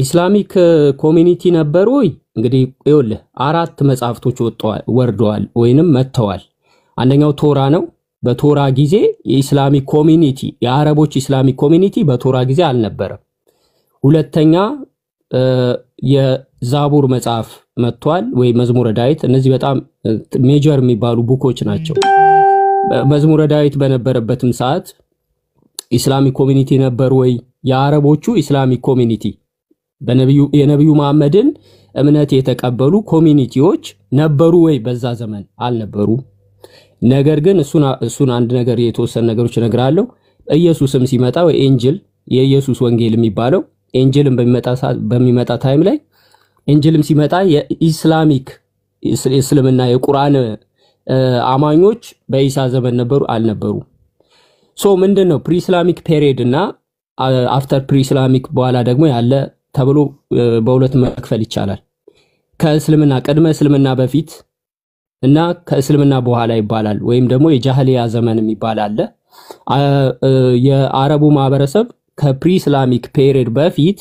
ኢስላሚክ ኮሚኒቲ ነበሩ ወይ? እንግዲህ ይኸውልህ አራት መጽሐፍቶች ወርደዋል ወይንም መተዋል። አንደኛው ቶራ ነው። በቶራ ጊዜ የኢስላሚክ ኮሚኒቲ የአረቦች ኢስላሚክ ኮሚኒቲ በቶራ ጊዜ አልነበረም። ሁለተኛ የዛቡር መጽሐፍ መጥቷል ወይ መዝሙረ ዳዊት። እነዚህ በጣም ሜጀር የሚባሉ ቡኮች ናቸው። መዝሙረ ዳዊት በነበረበትም ሰዓት ኢስላሚክ ኮሚኒቲ ነበር ወይ? የአረቦቹ ኢስላሚክ ኮሚኒቲ የነብዩ መሐመድን እምነት የተቀበሉ ኮሚኒቲዎች ነበሩ ወይ? በዛ ዘመን አልነበሩ። ነገር ግን እሱን አንድ ነገር የተወሰነ ነገሮች እነግራለሁ። ኢየሱስም ሲመጣ ወይ ኤንጅል የኢየሱስ ወንጌል የሚባለው ኤንጅልም በሚመጣ ታይም ላይ ኤንጅልም ሲመጣ የኢስላሚክ እስልምና የቁርአን አማኞች በኢሳ ዘመን ነበሩ አልነበሩ? ሶ ምንድነው ፕሪኢስላሚክ ፔሪየድ እና አፍተር ፕሪኢስላሚክ በኋላ ደግሞ ያለ ተብሎ በሁለት መክፈል ይቻላል። ከእስልምና ቅድመ እስልምና በፊት እና ከእስልምና በኋላ ይባላል። ወይም ደግሞ የጃህሊያ ዘመን የሚባል አለ። የአረቡ ማህበረሰብ ከፕሪኢስላሚክ ፔሪየድ በፊት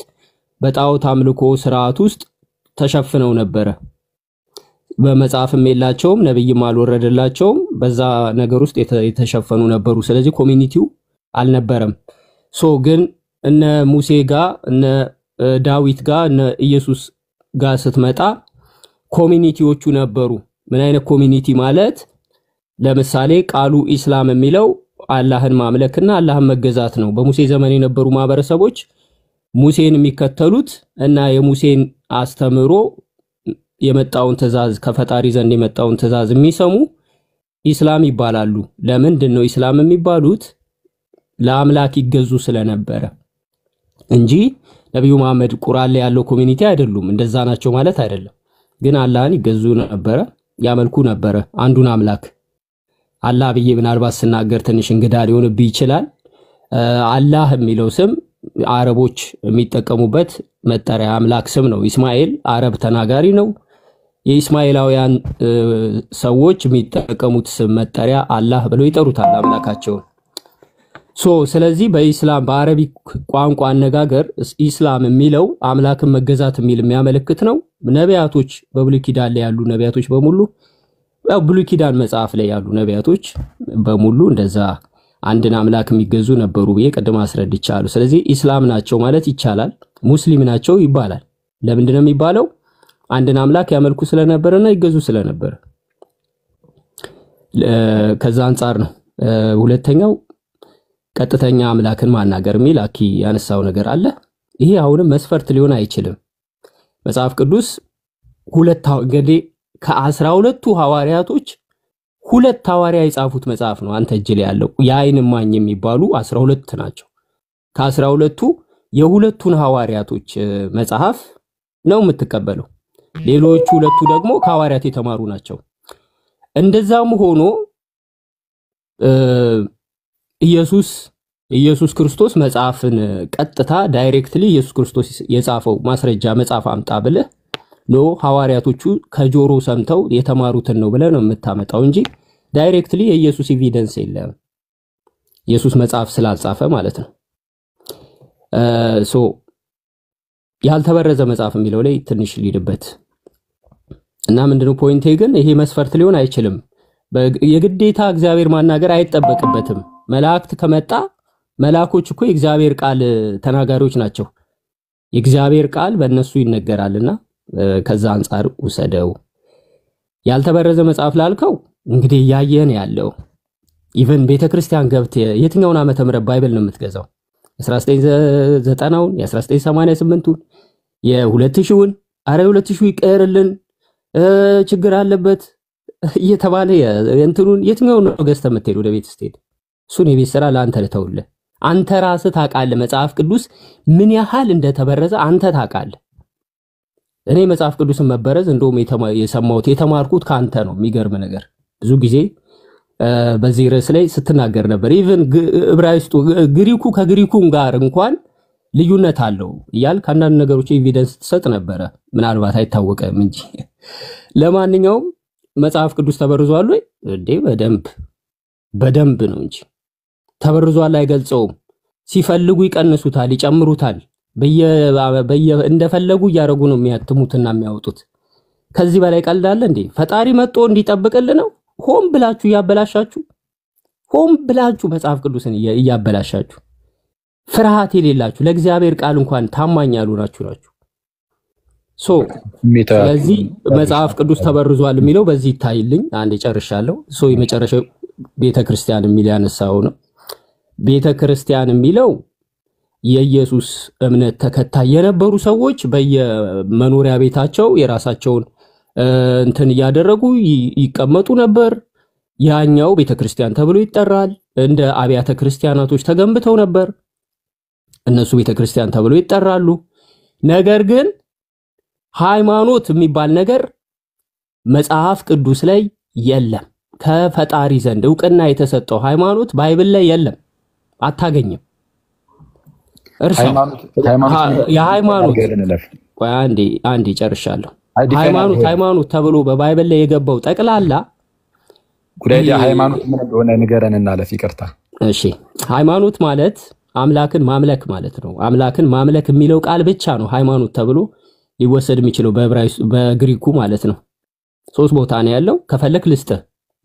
በጣዖት አምልኮ ስርዓት ውስጥ ተሸፍነው ነበረ። በመጽሐፍም የላቸውም፣ ነብይም አልወረደላቸውም። በዛ ነገር ውስጥ የተሸፈኑ ነበሩ። ስለዚህ ኮሚኒቲው አልነበረም። ሶ ግን እነ ሙሴ ጋር እነ ዳዊት ጋር እነ ኢየሱስ ጋር ስትመጣ ኮሚኒቲዎቹ ነበሩ። ምን አይነት ኮሚኒቲ ማለት? ለምሳሌ ቃሉ ኢስላም የሚለው አላህን ማምለክና አላህን መገዛት ነው። በሙሴ ዘመን የነበሩ ማህበረሰቦች ሙሴን የሚከተሉት እና የሙሴን አስተምሮ የመጣውን ትእዛዝ ከፈጣሪ ዘንድ የመጣውን ትእዛዝ የሚሰሙ ኢስላም ይባላሉ። ለምንድን ነው ኢስላም የሚባሉት? ለአምላክ ይገዙ ስለነበረ እንጂ ነብዩ መሐመድ ቁርአን ላይ ያለው ኮሚኒቲ አይደሉም። እንደዛ ናቸው ማለት አይደለም። ግን አላህን ይገዙ ነበረ፣ ያመልኩ ነበረ አንዱን አምላክ። አላህ ብዬ ምናልባት ስናገር ትንሽ እንግዳ ሊሆንብኝ ይችላል። አላህ የሚለው ስም አረቦች የሚጠቀሙበት መጠሪያ አምላክ ስም ነው። ኢስማኤል አረብ ተናጋሪ ነው። የኢስማኤላውያን ሰዎች የሚጠቀሙት ስም መጠሪያ አላህ ብለው ይጠሩታል አምላካቸውን። ስለዚህ በኢስላም በአረቢክ ቋንቋ አነጋገር ኢስላም የሚለው አምላክን መገዛት የሚል የሚያመለክት ነው። ነቢያቶች በብሉይ ኪዳን ላይ ያሉ ነቢያቶች በሙሉ ብሉይ ኪዳን መጽሐፍ ላይ ያሉ ነቢያቶች በሙሉ እንደዛ አንድን አምላክ የሚገዙ ነበሩ ብዬ ቀድማ አስረድቻለሁ። ስለዚህ ኢስላም ናቸው ማለት ይቻላል። ሙስሊም ናቸው ይባላል። ለምንድን ነው የሚባለው? አንድን አምላክ ያመልኩ ስለነበረና ይገዙ ስለነበረ። ከዛ አንፃር ነው። ሁለተኛው ቀጥተኛ አምላክን ማናገር የሚል አኪ ያነሳው ነገር አለ። ይሄ አሁንም መስፈርት ሊሆን አይችልም። መጽሐፍ ቅዱስ እንግዲህ ከ12ቱ ሐዋርያቶች ሁለት ሐዋርያ የጻፉት መጽሐፍ ነው አንተ እጅ ላይ ያለው። የዓይን እማኝ የሚባሉ 12 ናቸው። ከ12ቱ የሁለቱን ሐዋርያቶች መጽሐፍ ነው የምትቀበለው። ሌሎቹ ሁለቱ ደግሞ ከሐዋርያት የተማሩ ናቸው። እንደዛም ሆኖ ኢየሱስ ክርስቶስ መጽሐፍን ቀጥታ ዳይሬክትሊ ኢየሱስ ክርስቶስ የጻፈው ማስረጃ መጽሐፍ አምጣ ብለህ ነው ሐዋርያቶቹ ከጆሮ ሰምተው የተማሩትን ነው ብለህ ነው የምታመጣው እንጂ ዳይሬክትሊ የኢየሱስ ኤቪደንስ የለም። ኢየሱስ መጽሐፍ ስላልጻፈ ማለት ነው። ያልተበረዘ መጽሐፍ የሚለው ላይ ትንሽ ሊድበት እና ምንድነው ፖይንቴ ግን ይሄ መስፈርት ሊሆን አይችልም። የግዴታ እግዚአብሔር ማናገር አይተበቅበትም። መላእክት ከመጣ መላእኮች እኮ የእግዚአብሔር ቃል ተናጋሪዎች ናቸው። የእግዚአብሔር ቃል በእነሱ ይነገራልና ከዛ አንፃር ወሰደው። ያልተበረዘ መጽሐፍ ላልከው እንግዲህ ያየን ያለው ኢቭን ቤተክርስቲያን ገብት የትኛውን ዓመተ ምህረት ባይብል ነው የምትገዛው? 1990ውን የ1988ን የ2000ን አረ 2000 ይቀርልን ችግር አለበት እየተባለ እንትኑን የትኛውን ነው ገዝተህ የምትሄድ ወደ ቤት ስትሄድ? እሱን የቤት ስራ ለአንተ ልተውልህ። አንተ ራስህ ታውቃለህ መጽሐፍ ቅዱስ ምን ያህል እንደተበረዘ አንተ ታውቃለህ። እኔ መጽሐፍ ቅዱስን መበረዝ እንደውም የሰማሁት የተማርኩት ካንተ ነው። የሚገርም ነገር ብዙ ጊዜ በዚህ ርዕስ ላይ ስትናገር ነበር። ኢቭን ዕብራይስጡ ግሪኩ ከግሪኩም ጋር እንኳን ልዩነት አለው እያልክ አንዳንድ ነገሮች ኤቪደንስ ትሰጥ ነበረ። ምናልባት አይታወቅም እንጂ ለማንኛውም መጽሐፍ ቅዱስ ተበርዟል ወይ እንዴ? በደንብ ነው እንጂ ተበርዟል አይገልጸውም። ሲፈልጉ ይቀንሱታል፣ ይጨምሩታል። እንደፈለጉ እያደረጉ ነው የሚያትሙትና የሚያወጡት። ከዚህ በላይ ቀልድ አለ እንዴ? ፈጣሪ መጥቶ እንዲጠብቅልን ነው? ሆም ብላችሁ እያበላሻችሁ፣ ሆም ብላችሁ መጽሐፍ ቅዱስን እያበላሻችሁ፣ ፍርሃት የሌላችሁ ለእግዚአብሔር ቃል እንኳን ታማኝ ያልሆናችሁ ናችሁ። ስለዚህ መጽሐፍ ቅዱስ ተበርዟል የሚለው በዚህ ይታይልኝ። አንዴ ጨርሻለሁ። የመጨረሻው ቤተክርስቲያን የሚል ያነሳው ነው። ቤተክርስቲያን የሚለው የኢየሱስ እምነት ተከታይ የነበሩ ሰዎች በየመኖሪያ ቤታቸው የራሳቸውን እንትን እያደረጉ ይቀመጡ ነበር። ያኛው ቤተክርስቲያን ተብሎ ይጠራል። እንደ አብያተ ክርስቲያናቶች ተገንብተው ነበር፣ እነሱ ቤተክርስቲያን ተብሎ ይጠራሉ። ነገር ግን ሃይማኖት የሚባል ነገር መጽሐፍ ቅዱስ ላይ የለም። ከፈጣሪ ዘንድ ዕውቅና የተሰጠው ሃይማኖት ባይብል ላይ የለም፣ አታገኝም። የሃይማኖት ቆይ አንዴ ጨርሻለሁ። ሃይማኖት ተብሎ በባይብል ላይ የገባው ጠቅላላ ጉዳይ ሃይማኖት ምን እንደሆነ ንገረንና ለፍ ይቅርታ። እሺ ሃይማኖት ማለት አምላክን ማምለክ ማለት ነው። አምላክን ማምለክ የሚለው ቃል ብቻ ነው ሃይማኖት ተብሎ ሊወሰድ የሚችለው በግሪኩ ማለት ነው። 3 ቦታ ነው ያለው። ከፈለክ ልስተ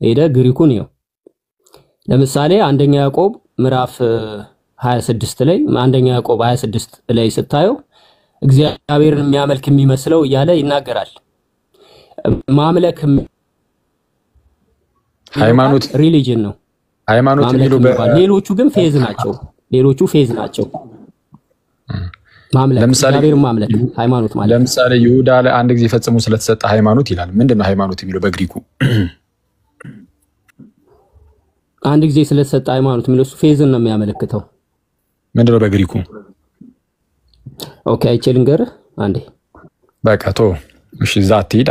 ሄደ ግሪኩን ነው። ለምሳሌ አንደኛ ያዕቆብ ምዕራፍ 26 ላይ አንደኛ ያዕቆብ 26 ላይ ስታየው እግዚአብሔርን የሚያመልክ የሚመስለው እያለ ይናገራል። ማምለክ ሃይማኖት ሪሊጅን ነው። ሃይማኖት የሚለው ሌሎቹ ግን ፌዝ ናቸው። ሌሎቹ ፌዝ ናቸው። ማምለክ እግዚአብሔርን ማምለክ ሃይማኖት ማለት። ለምሳሌ ይሁዳ ለአንድ ጊዜ ፈጽሞ ስለተሰጠ ሃይማኖት ይላል። ምንድነው ሃይማኖት የሚለው በግሪኩ? አንድ ጊዜ ስለተሰጠ ሃይማኖት የሚለው ፌዝን ነው የሚያመለክተው። ምንድነው በግሪኩ? ኦኬ አይቼ ልንገርህ አንዴ በቃ ቶ እሺ ዛት ሂድ።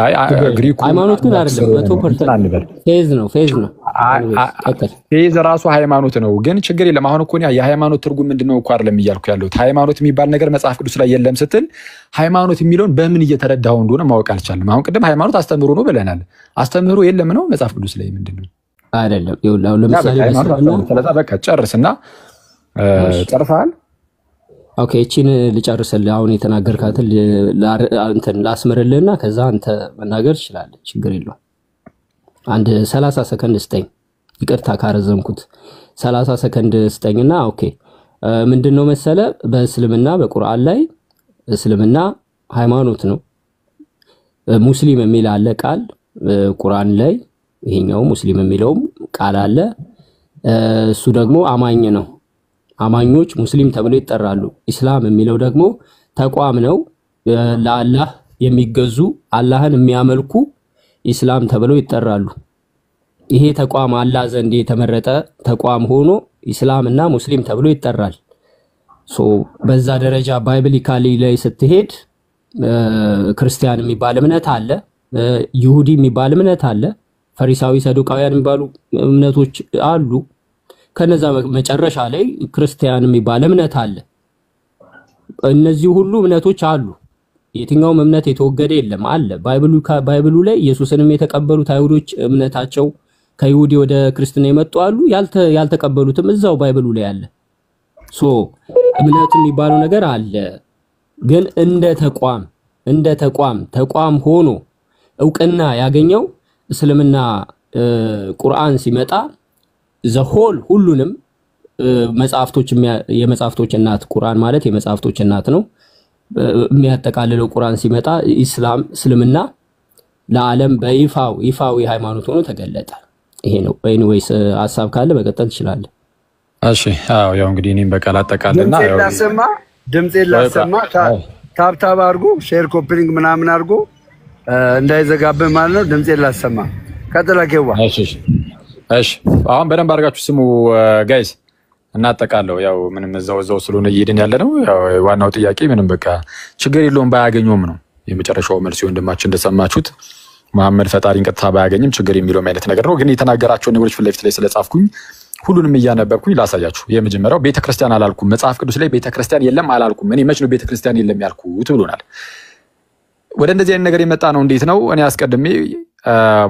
ግሪኩ ሃይማኖት ግን አይደለም 100% ፌዝ ነው። ፌዝ ራሱ ሃይማኖት ነው። ግን ችግር የለም። አሁን እኮ የሃይማኖት ትርጉም ምንድነው እኮ አይደለም እያልኩ ያለሁት። ሃይማኖት የሚባል ነገር መጽሐፍ ቅዱስ ላይ የለም ስትል ሃይማኖት የሚለውን በምን እየተረዳኸው እንደሆነ ማወቅ አልቻለም። አሁን ቅድም ሃይማኖት አስተምህሮ ነው ብለናል። አስተምህሮ የለም ነው መጽሐፍ ቅዱስ ላይ ምንድነው? አይደለም ይኸውልህ ለምሳሌ ስለዛ በቃ ጨርስና ጨርሰሃል። ኦኬ እቺን ልጨርስልህ። አሁን የተናገርካትን እንትን ላስምርልህና ከዛ አንተ መናገር ትችላለህ። ችግር የለውም። አንድ 30 ሰከንድ ስጠኝ። ይቅርታ ካረዘምኩት 30 ሰከንድ ስጠኝና ኦኬ ምንድነው መሰለ በእስልምና በቁርአን ላይ እስልምና ሃይማኖት ነው። ሙስሊም የሚል አለ ቃል ቁርአን ላይ። ይሄኛው ሙስሊም የሚለውም ቃል አለ። እሱ ደግሞ አማኝ ነው። አማኞች ሙስሊም ተብለው ይጠራሉ። ኢስላም የሚለው ደግሞ ተቋም ነው። ለአላህ የሚገዙ አላህን የሚያመልኩ ኢስላም ተብለው ይጠራሉ። ይሄ ተቋም አላህ ዘንድ የተመረጠ ተቋም ሆኖ ኢስላምና ሙስሊም ተብሎ ይጠራል። በዛ ደረጃ ባይብሊካሊ ላይ ስትሄድ ክርስቲያን የሚባል እምነት አለ፣ ይሁዲ የሚባል እምነት አለ፣ ፈሪሳዊ ሰዱቃውያን የሚባሉ እምነቶች አሉ። ከነዛ መጨረሻ ላይ ክርስቲያን የሚባል እምነት አለ። እነዚህ ሁሉ እምነቶች አሉ። የትኛውም እምነት የተወገደ የለም አለ። ባይብሉ ላይ ኢየሱስንም የተቀበሉት አይሁዶች እምነታቸው ከይሁዲ ወደ ክርስትና የመጡ አሉ። ያልተቀበሉትም እዛው ባይብሉ ላይ አለ። እምነት የሚባለው ነገር አለ። ግን እንደ ተቋም ሆኖ ዕውቅና ያገኘው እስልምና ቁርአን ሲመጣ ዘሆል ሁሉንም መጽሐፍቶች የመጽሐፍቶች እናት ቁርአን ማለት የመጽሐፍቶች እናት ነው የሚያጠቃልለው። ቁርአን ሲመጣ እስልምና ለዓለም ይፋዊ ሃይማኖት ሆኖ ተገለጠ። ይሄ ነው። ኤኒዌይስ ሐሳብ ካለ መቀጠል ትችላለህ። እሺ ያው እንግዲህ እኔም በቃል አጠቃልና ድምጼን ላሰማ ታብታብ አድርጎ ሼር ኮፒሊንግ ምናምን አድርጎ እንዳይዘጋብህ ማለት ነው። ድምጼን ላሰማ ከተላከው እሺ አሁን በደንብ አድርጋችሁ ስሙ ጋይስ። እናጠቃለው ያው ምንም እዛው ስለሆነ እየሄድን ያለ ነው። ያው ዋናው ጥያቄ ምንም በቃ ችግር የለውም ባያገኙም ነው የመጨረሻው መልስ። ወንድማችን እንደሰማችሁት መሐመድ ፈጣሪን ቀጥታ ባያገኝም ችግር የሚለውም አይነት ነገር ነው። ግን የተናገራቸው ነገሮች ፊት ለፊት ላይ ስለጻፍኩኝ ሁሉንም እያነበብኩኝ ላሳያችሁ። የመጀመሪያው ቤተክርስቲያን አላልኩም፣ መጽሐፍ ቅዱስ ላይ ቤተክርስቲያን የለም አላልኩም። እኔ መች ነው ቤተክርስቲያን የለም ያልኩት ብሎናል። ወደ እንደዚህ አይነት ነገር የመጣ ነው። እንዴት ነው? እኔ አስቀድሜ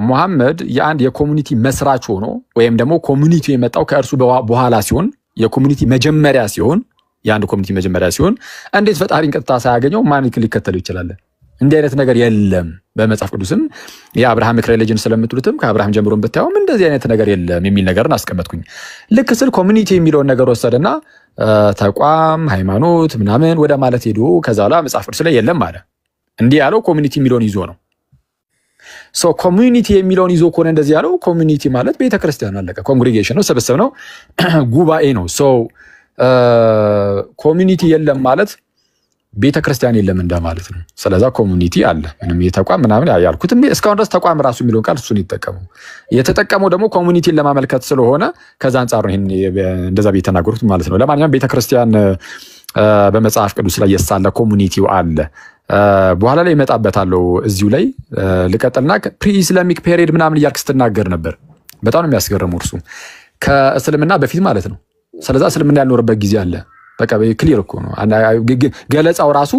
ሙሐመድ የአንድ የኮሙኒቲ መስራች ሆኖ ወይም ደግሞ ኮሙኒቲው የመጣው ከእርሱ በኋላ ሲሆን የኮሙኒቲ መጀመሪያ ሲሆን የአንድ ኮሚኒቲ መጀመሪያ ሲሆን እንዴት ፈጣሪን ቀጥታ ሳያገኘው ማን ሊከተለው ይችላል? እንዲህ አይነት ነገር የለም በመጽሐፍ ቅዱስም የአብርሃሚክ ሪሊጅን ስለምትሉትም ከአብርሃም ጀምሮም ብታዩም እንደዚህ አይነት ነገር የለም የሚል ነገርን አስቀመጥኩኝ። ልክ ስል ኮሚኒቲ የሚለውን ነገር ወሰደና ተቋም ሃይማኖት ምናምን ወደ ማለት ሄዶ ከዛ በኋላ መጽሐፍ ቅዱስ ላይ የለም አለ። እንዲህ ያለው ኮሚኒቲ የሚለውን ይዞ ነው። ሶ ኮሚኒቲ የሚለውን ይዞ ከሆነ እንደዚህ ያለው ኮሚኒቲ ማለት ቤተክርስቲያን አለቀ። ኮንግሪጌሽን ነው፣ ስብስብ ነው፣ ጉባኤ ነው። ሶ ኮሚኒቲ የለም ማለት ቤተክርስቲያን የለም እንደማለት ነው። ስለዚህ ኮሚኒቲ አለ። ምንም የተቋም ምናምን ያልኩትም እስካሁን ድረስ ተቋም ራሱ የሚለውን ቃል እሱን ይተቀሙ የተጠቀመው ደግሞ ኮሚኒቲን ለማመልከት ስለሆነ ከዛ አንፃር ነው ይሄን እንደዛ ቤተናገሩት ማለት ነው። ለማንኛውም ቤተክርስቲያን በመጽሐፍ ቅዱስ ላይ የሳለ ኮሚኒቲው አለ። በኋላ ላይ እመጣበታለሁ። እዚሁ ላይ ልቀጥልና ፕሪ ኢስላሚክ ፔሪድ ምናምን እያልክ ስትናገር ነበር። በጣም ነው የሚያስገርመው። እርሱ ከእስልምና በፊት ማለት ነው። ስለዚህ እስልምና ያልኖርበት ጊዜ አለ። በቃ ክሊር እኮ ነው ገለጻው ራሱ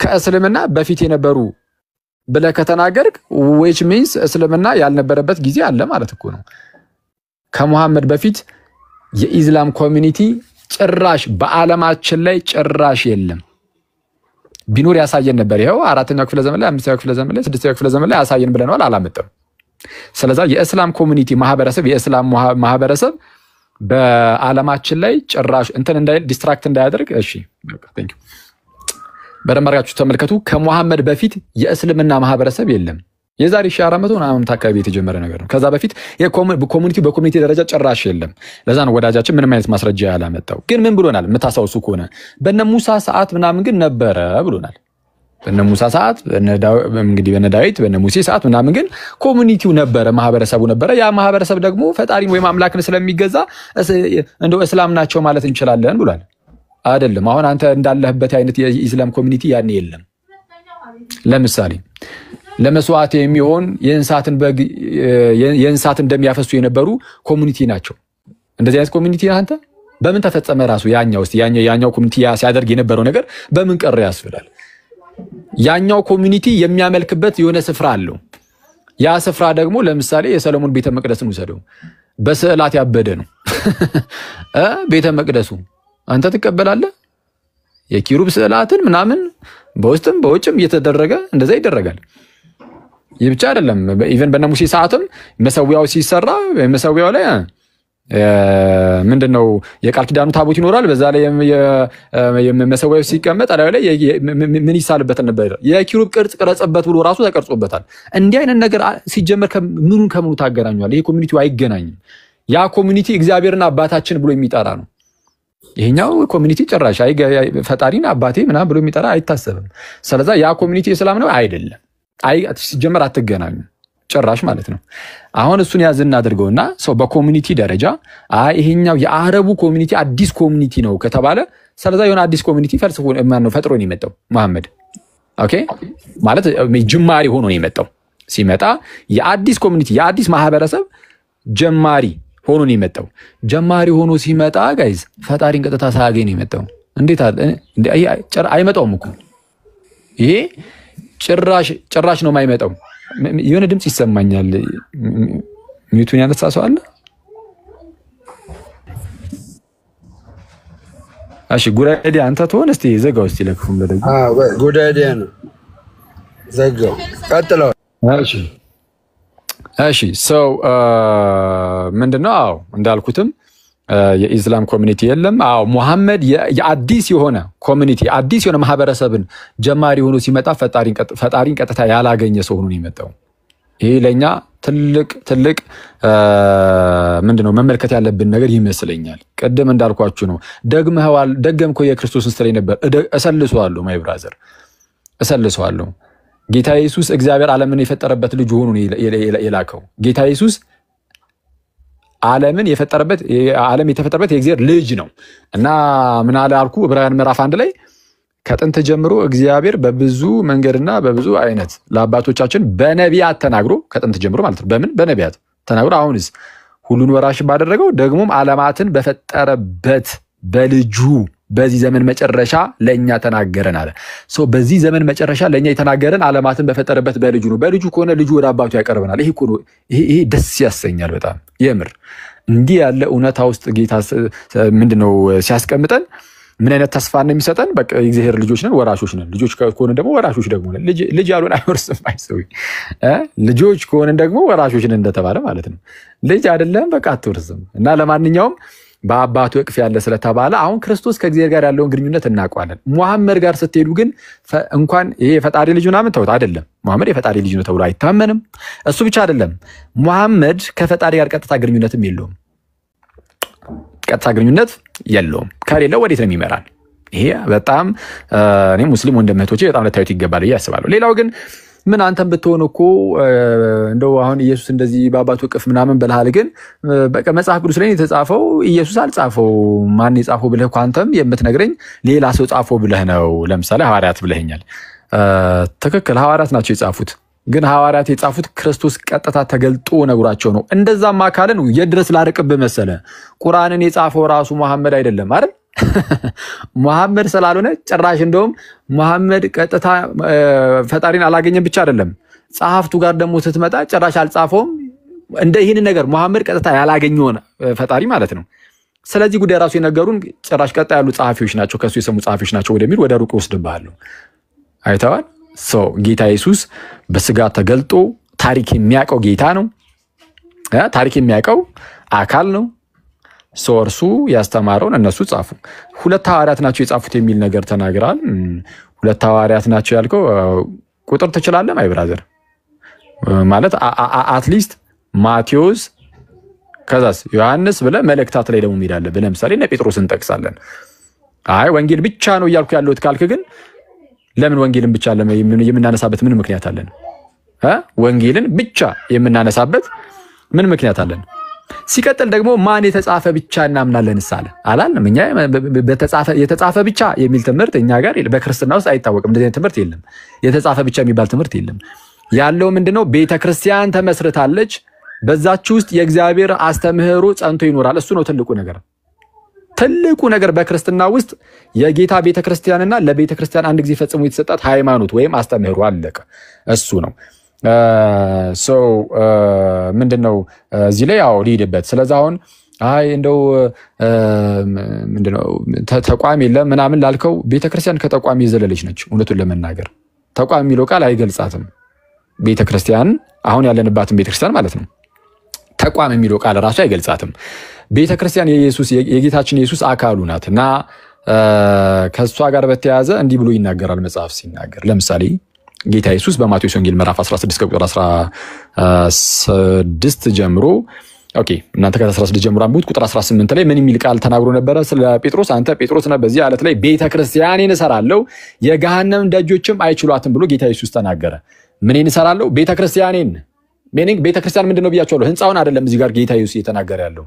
ከእስልምና በፊት የነበሩ ብለህ ከተናገርክ which means እስልምና ያልነበረበት ጊዜ አለ ማለት እኮ ነው። ከሙሐመድ በፊት የኢስላም ኮሚኒቲ ጭራሽ በዓለማችን ላይ ጭራሽ የለም። ቢኖር ያሳየን ነበር። ይሄው 4ኛው ክፍለ ዘመን ላይ 5ኛው ክፍለ ዘመን ላይ 6ኛው ክፍለ ዘመን ላይ ያሳየን ብለናል፣ አላመጣም። ስለዚህ የእስላም ኮሚኒቲ ማህበረሰብ የእስላም ማህበረሰብ በዓለማችን ላይ ጭራሽ እንትን እንዳይል ዲስትራክት እንዳያደርግ። እሺ ቴንክ ዩ በደንብ አድርጋችሁ ተመልከቱ። ከሙሐመድ በፊት የእስልምና ማህበረሰብ የለም። የዛሬ 1400 ምናምን አካባቢ የተጀመረ ነገር ነው። ከዛ በፊት ኮሚኒቲ በኮሚኒቲ ደረጃ ጭራሽ የለም። ለዛ ነው ወዳጃችን ምንም አይነት ማስረጃ ያላመጣው። ግን ምን ብሎናል? የምታሳውሱ ከሆነ በነ ሙሳ ሰዓት ምናምን ግን ነበረ ብሎናል። በነ ሙሳ ሰዓት እንግዲህ በነ ዳዊት በነ ሙሴ ሰዓት ምናምን ግን ኮሚኒቲው ነበረ፣ ማህበረሰቡ ነበረ። ያ ማህበረሰብ ደግሞ ፈጣሪን ወይም አምላክን ስለሚገዛ እንደው እስላም ናቸው ማለት እንችላለን ብሏል። አይደለም። አሁን አንተ እንዳለህበት አይነት የኢስላም ኮሚኒቲ ያኔ የለም። ለምሳሌ ለመስዋዕት የሚሆን የእንስሳትን እንደሚያፈሱ የነበሩ ኮሚኒቲ ናቸው። እንደዚህ አይነት ኮሚኒቲ አንተ በምን ተፈጸመ? ራሱ ያኛው ኮሚኒቲ ሲያደርግ የነበረው ነገር በምን ቀረ ያስብላል። ያኛው ኮሚኒቲ የሚያመልክበት የሆነ ስፍራ አለው። ያ ስፍራ ደግሞ ለምሳሌ የሰሎሞን ቤተ መቅደስን ውሰደው፣ በስዕላት ያበደ ነው ቤተ መቅደሱ። አንተ ትቀበላለህ? የኪሩብ ስዕላትን ምናምን በውስጥም በውጭም እየተደረገ እንደዛ ይደረጋል። ይህ ብቻ አይደለም። ኢቨን በነ ሙሴ ሰዓትም መሰዊያው ሲሰራ መሰዊያው ላይ ምንድነው የቃል ኪዳኑ ታቦት ይኖራል። በዛ ላይ መሰዊያው ሲቀመጥ አላዩ ላይ ምን ይሳልበት ነበር? የኪሩብ ቅርጽ ቀረጸበት ብሎ ራሱ ተቀርጾበታል። እንዲህ አይነት ነገር ሲጀመር ምኑን ከምኑ ታገናኛለህ? ይሄ ኮሚኒቲው አይገናኝም። ያ ኮሚኒቲ እግዚአብሔርን አባታችን ብሎ የሚጠራ ነው። ይሄኛው ኮሚኒቲ ጭራሽ ፈጣሪን አባቴ ምናምን ብሎ የሚጠራ አይታሰብም። ስለዚህ ያ ኮሚኒቲ እስላም ነው አይደለም። ሲጀመር አትገናኙ ጭራሽ ማለት ነው። አሁን እሱን ያዝና አድርገውና ሰው በኮሚኒቲ ደረጃ ይሄኛው የአረቡ ኮሚኒቲ አዲስ ኮሚኒቲ ነው ከተባለ ስለዚህ የሆነ አዲስ ኮሚኒቲ ፈልስፎ ማን ነው ፈጥሮ ነው የመጣው? መሐመድ። ኦኬ ማለት ጅማሪ ሆኖ ነው የመጣው። ሲመጣ የአዲስ ኮሚኒቲ የአዲስ ማህበረሰብ ጀማሪ ሆኖ ነው የመጣው። ጀማሪ ሆኖ ሲመጣ ጋይዝ ፈጣሪን ቀጥታ ሳያገኝ ነው የመጣው። እንዴት አይመጣውም እኮ ይሄ ጭራሽ ነው የማይመጣው። የሆነ ድምጽ ይሰማኛል። ሚዩቱን ያነሳ ሰው አለ? እሺ ጉዳዴ አንተ ትሆን እስቲ ዘጋው እስቲ ለክፉም ለደግ ጉዳዴ ነው ዘጋው። ቀጥለው። እሺ ሰው ምንድነው? አዎ እንዳልኩትም የኢስላም ኮሚኒቲ የለም። አዎ ሙሐመድ የአዲስ የሆነ ኮሚኒቲ አዲስ የሆነ ማህበረሰብን ጀማሪ ሆኖ ሲመጣ ፈጣሪን ቀጥታ ያላገኘ ሰው ሆኖ ነው የመጣው። ይሄ ለኛ ትልቅ ምንድነው መመልከት ያለብን ነገር ይመስለኛል። ቀደም እንዳልኳችሁ ነው። ደገምከው የክርስቶስን ስለ ነበር እሰልሰዋለሁ ማይ ብራዘር እሰልሰዋለሁ። ጌታ ኢየሱስ እግዚአብሔር ዓለምን የፈጠረበት ልጅ ሆኖ ነው የላከው። ጌታ ኢየሱስ ዓለም የተፈጠረበት የእግዚአብሔር ልጅ ነው እና ምን አለ አልኩ ዕብራውያን ምዕራፍ 1 ላይ ከጥንት ጀምሮ እግዚአብሔር በብዙ መንገድና በብዙ አይነት ለአባቶቻችን በነቢያት ተናግሮ ከጥንት ጀምሮ ማለት ነው። በምን በነቢያት ተናግሮ አሁንስ ሁሉን ወራሽ ባደረገው ደግሞም ዓለማትን በፈጠረበት በልጁ በዚህ ዘመን መጨረሻ ለኛ ተናገረን አለ። በዚህ ዘመን መጨረሻ ለኛ የተናገረን ዓለማትን በፈጠረበት በልጁ ነው። በልጁ ከሆነ ልጁ ወደ አባቱ ያቀርበናል። ይሄ ደስ ያሰኛል በጣም የምር። እንዲህ ያለ እውነታ ውስጥ ጌታ ምንድነው ሲያስቀምጠን ምን አይነት ተስፋ ነው የሚሰጠን? በቃ የእግዚአብሔር ልጆች ነን፣ ወራሾች ነን። ልጆች ከሆነ ደግሞ ወራሾች ደግሞ ነን። ልጅ ያሉን አይወርስም አይሰው ልጆች ከሆነ ደግሞ ወራሾች ነን እንደተባለ ማለት ነው። ልጅ አይደለም በቃ አትወርስም። እና ለማንኛውም በአባቱ እቅፍ ያለ ስለተባለ አሁን ክርስቶስ ከእግዚአብሔር ጋር ያለውን ግንኙነት እናውቀዋለን። ሙሐመድ ጋር ስትሄዱ ግን እንኳን ይሄ የፈጣሪ ልጅ ምናምን ተውት አይደለም። ሙሐመድ የፈጣሪ ልጅ ነው ተብሎ አይታመንም። እሱ ብቻ አይደለም፣ ሙሐመድ ከፈጣሪ ጋር ቀጥታ ግንኙነትም የለውም። ቀጥታ ግንኙነት የለውም። ከሌለው ወዴት ነው የሚመራን? ይሄ በጣም እኔ ሙስሊም ወንድሞቼ በጣም ልታዩት ይገባል ብዬ አስባለሁ። ሌላው ግን ምን አንተም ብትሆን እኮ እንደው አሁን ኢየሱስ እንደዚህ በአባቱ እቅፍ ምናምን ብለሃል፣ ግን በቃ መጽሐፍ ቅዱስ ላይ የተጻፈው ኢየሱስ አልጻፈው። ማን የጻፈው ብለህ እኮ አንተም የምትነግረኝ ሌላ ሰው ጻፈው ብለህ ነው። ለምሳሌ ሐዋርያት ብለኸኛል። ትክክል፣ ሐዋርያት ናቸው የጻፉት። ግን ሐዋርያት የጻፉት ክርስቶስ ቀጥታ ተገልጦ ነግሯቸው ነው። እንደዛማ ካለ ነው የድረስ ላርቅብህ መሰለ ቁርአንን የጻፈው ራሱ መሐመድ አይደለም አይደል? መሐመድ ስላልሆነ ጭራሽ እንደውም መሐመድ ቀጥታ ፈጣሪን አላገኘም ብቻ አይደለም፣ ጸሐፍቱ ጋር ደግሞ ስትመጣ ጭራሽ አልጻፈውም። እንደ ይህን ነገር መሐመድ ቀጥታ ያላገኘውን ፈጣሪ ማለት ነው። ስለዚህ ጉዳይ ራሱ የነገሩን ጭራሽ ቀጥታ ያሉ ጸሐፊዎች ናቸው፣ ከሱ የሰሙ ጸሐፊዎች ናቸው ወደሚል ወደ ሩቅ ወስድብሃለሁ። አይተዋል። ጌታ ኢየሱስ በስጋ ተገልጦ ታሪክ የሚያውቀው ጌታ ነው። ታሪክ የሚያውቀው አካል ነው። እርሱ ያስተማረውን እነሱ ጻፉ። ሁለት ሐዋርያት ናቸው የጻፉት የሚል ነገር ተናግራል። ሁለት ሐዋርያት ናቸው ያልከው ቁጥር ትችላለህ? ማይ ብራዘር ማለት አትሊስት ማቴዎስ ከዛስ ዮሐንስ ብለህ መልእክታት ላይ ደግሞ እንሄዳለን። ለምሳሌ እነ ጴጥሮስን እንጠቅሳለን። አይ ወንጌል ብቻ ነው እያልኩ ያለሁት ካልክ ግን ለምን ወንጌልን ብቻ የምናነሳበት ምን ምክንያት አለን? ወንጌልን ብቻ የምናነሳበት ምን ምክንያት አለን? ሲቀጥል ደግሞ ማን የተጻፈ ብቻ እናምናለን ሳለ አላልንም። እኛ የተጻፈ ብቻ የሚል ትምህርት እኛ ጋር በክርስትና ውስጥ አይታወቅም። እንደዚህ ትምህርት የለም። የተጻፈ ብቻ የሚባል ትምህርት የለም። ያለው ምንድነው? ቤተክርስቲያን ተመስርታለች። በዛች ውስጥ የእግዚአብሔር አስተምህሮ ጸንቶ ይኖራል። እሱ ነው ትልቁ ነገር። ትልቁ ነገር በክርስትና ውስጥ የጌታ ቤተክርስቲያንና ለቤተክርስቲያን አንድ ጊዜ ፈጽሞ የተሰጣት ሃይማኖት ወይም አስተምህሮ አለቀ። እሱ ነው። ምንድነው እዚህ ላይ ያው ሊሄድበት። ስለዚህ አሁን አይ እንደው ምንድነው ተቋም የለም ምናምን ላልከው ቤተክርስቲያን ከተቋም የዘለለች ነች። እውነቱን ለመናገር ተቋም የሚለው ቃል አይገልጻትም ቤተክርስቲያን፣ አሁን ያለንባትን ቤተክርስቲያን ማለት ነው። ተቋም የሚለው ቃል ራሱ አይገልጻትም። ቤተክርስቲያን የጌታችን ኢየሱስ አካሉ ናትና ከሷ ጋር በተያያዘ እንዲህ ብሎ ይናገራል መጽሐፍ ሲናገር። ለምሳሌ ጌታ ኢየሱስ በማቴዎስ ወንጌል ምዕራፍ 16 ቁጥር 16 ጀምሮ ኦኬ እናንተ ከ16 ጀምሮ አንብቡት። ቁጥር 18 ላይ ምን የሚል ቃል ተናግሮ ነበረ ስለ ጴጥሮስ? አንተ ጴጥሮስ ነህ፣ በዚህ ዓለት ላይ ቤተክርስቲያኔን እሰራለሁ፣ የገሃነም ደጆችም አይችሏትም ብሎ ጌታ ኢየሱስ ተናገረ። ምንን እሰራለሁ? ቤተክርስቲያኔን። ሚኒንግ ቤተክርስቲያን ምንድነው ብያቸዋለሁ። ህንጻውን አይደለም እዚህ ጋር ጌታ ኢየሱስ እየተናገረ ያለው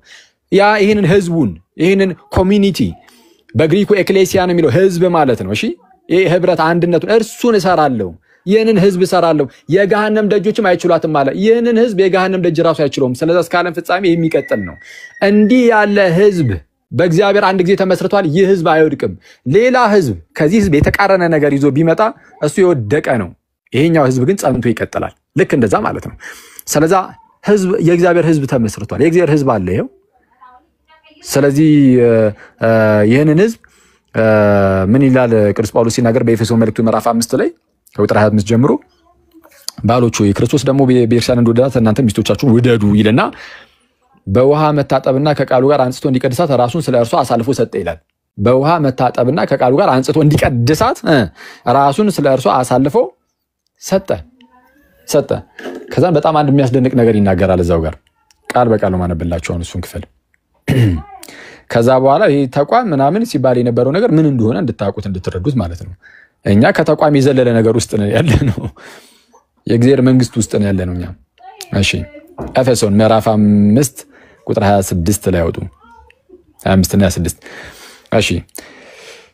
ያ ይሄንን ህዝቡን ይሄንን ኮሚኒቲ በግሪኩ ኤክሌሲያ ነው የሚለው ህዝብ ማለት ነው። እሺ ይሄ ህብረት አንድነቱን እርሱን እሰራለሁ፣ ይህንን ህዝብ እሰራለሁ፣ የገሃነም ደጆችም አይችሏትም ማለት ይህንን ህዝብ የገሃነም ደጅ ራሱ አይችለውም። ስለዚህ እስከ ዓለም ፍጻሜ የሚቀጥል ነው። እንዲህ ያለ ህዝብ በእግዚአብሔር አንድ ጊዜ ተመስርቷል። ይህ ህዝብ አይወድቅም። ሌላ ህዝብ ከዚህ ህዝብ የተቃረነ ነገር ይዞ ቢመጣ እሱ የወደቀ ነው። ይሄኛው ህዝብ ግን ጸንቶ ይቀጥላል። ልክ እንደዛ ማለት ነው። ስለዚህ ህዝብ የእግዚአብሔር ህዝብ ተመስርቷል። የእግዚአብሔር ህዝብ አለ ይሄው። ስለዚህ ይህንን ህዝብ ምን ይላል ቅዱስ ጳውሎስ ሲናገር በኤፌሶን መልእክቱ ምዕራፍ 5 ላይ ከቁጥር 25 ጀምሮ ባሎች ሆይ ክርስቶስ ደግሞ ቤተክርስቲያንን እንደወደዳት እናንተ ሚስቶቻችሁን ውደዱ ይልና በውሃ መታጠብና ከቃሉ ጋር አንጽቶ እንዲቀድሳት ራሱን ስለ እርሷ አሳልፎ ሰጠ ይላል። በውሃ መታጠብና ከቃሉ ጋር አንጽቶ እንዲቀድሳት ራሱን ስለ እርሷ አሳልፎ ሰጠ። ከዛም በጣም አንድ የሚያስደንቅ ነገር ይናገራል እዛው ጋር ቃል በቃል ነው ማነብላችሁ አሁን እሱን ክፍል። ከዛ በኋላ ይሄ ተቋም ምናምን ሲባል የነበረው ነገር ምን እንደሆነ እንድታውቁት እንድትረዱት ማለት ነው። እኛ ከተቋም የዘለለ ነገር ውስጥ ነው ያለነው። የእግዚአብሔር መንግስት ውስጥ ነው ያለነው እኛ። እሺ ኤፌሶን ምዕራፍ 5 ቁጥር 26 ላይ አውጡ። 25 እና 26 እሺ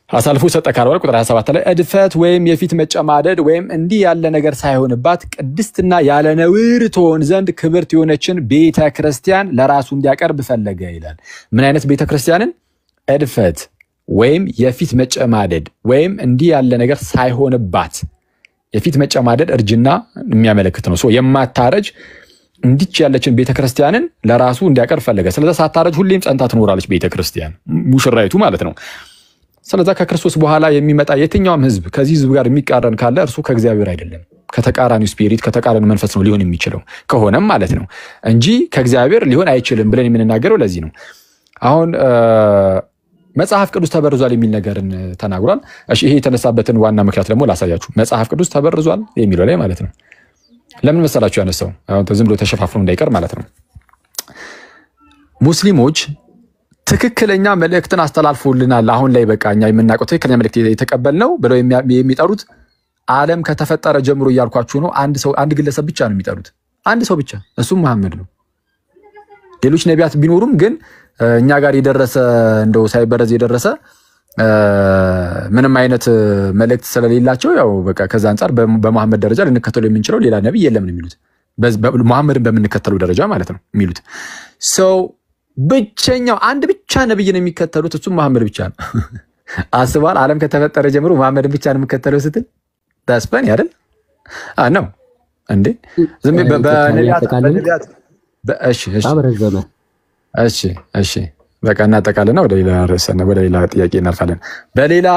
አሳልፎ ሰጠ ካለ ቁጥር 27 ላይ እድፈት ወይም የፊት መጨማደድ ወይም እንዲህ ያለ ነገር ሳይሆንባት ቅድስትና ያለ ነውር ትሆን ዘንድ ክብርት የሆነችን ቤተክርስቲያን ለራሱ እንዲያቀርብ ፈለገ ይላል። ምን አይነት ቤተክርስቲያንን? እድፈት ወይም የፊት መጨማደድ ወይም እንዲህ ያለ ነገር ሳይሆንባት። የፊት መጨማደድ እርጅና የሚያመለክት ነው። የማታረጅ እንዲች ያለችን ቤተክርስቲያንን ለራሱ እንዲያቀርብ ፈለገ። ስለዚህ ሳታረጅ ሁሌም ጸንታ ትኖራለች ቤተክርስቲያን፣ ሙሽራይቱ ማለት ነው። ስለዚህ ከክርስቶስ በኋላ የሚመጣ የትኛውም ህዝብ ከዚህ ህዝብ ጋር የሚቃረን ካለ እርሱ ከእግዚአብሔር አይደለም፣ ከተቃራኒው ስፒሪት ከተቃራኒው መንፈስ ነው ሊሆን የሚችለው ከሆነም ማለት ነው እንጂ ከእግዚአብሔር ሊሆን አይችልም ብለን የምንናገረው ለዚህ ነው። አሁን መጽሐፍ ቅዱስ ተበርዟል የሚል ነገርን ተናግሯል። እሺ ይሄ የተነሳበትን ዋና ምክንያት ደግሞ ላሳያችሁ። መጽሐፍ ቅዱስ ተበርዟል የሚለው ላይ ማለት ነው ለምን መሰላችሁ ያነሳው? አሁን ዝም ብሎ ተሸፋፍኖ እንዳይቀር ማለት ነው። ሙስሊሞች ትክክለኛ መልእክትን አስተላልፎልናል። አሁን ላይ በቃ እኛ የምናውቀው ትክክለኛ መልእክት የተቀበልነው ብለው የሚጠሩት ዓለም ከተፈጠረ ጀምሮ እያልኳችሁ ነው። አንድ ግለሰብ ብቻ ነው የሚጠሩት፣ አንድ ሰው ብቻ፣ እሱም መሐመድ ነው። ሌሎች ነቢያት ቢኖሩም ግን እኛ ጋር የደረሰ እንደው ሳይበረዝ የደረሰ ምንም አይነት መልእክት ስለሌላቸው ያው በቃ ከዛ አንፃር በመሐመድ ደረጃ ልንከተለው የምንችለው ሌላ ነብይ የለም ነው የሚሉት። መሐመድን በምንከተለው ደረጃ ማለት ነው የሚሉት። ሰው ብቸኛው አንድ ብቻ ነብይ ነው የሚከተሉት፣ እሱም መሐመድ ብቻ ነው። አስባል ዓለም ከተፈጠረ ጀምሮ መሐመድን ብቻ ነው የሚከተለው ስትል ታስፈን አይደል? ነው እንዴ? ዝም በነቢያት እሺ በቃ እናጠቃለና ወደ ሌላ ርዕስና ወደ ሌላ ጥያቄ እናልፋለን። በሌላ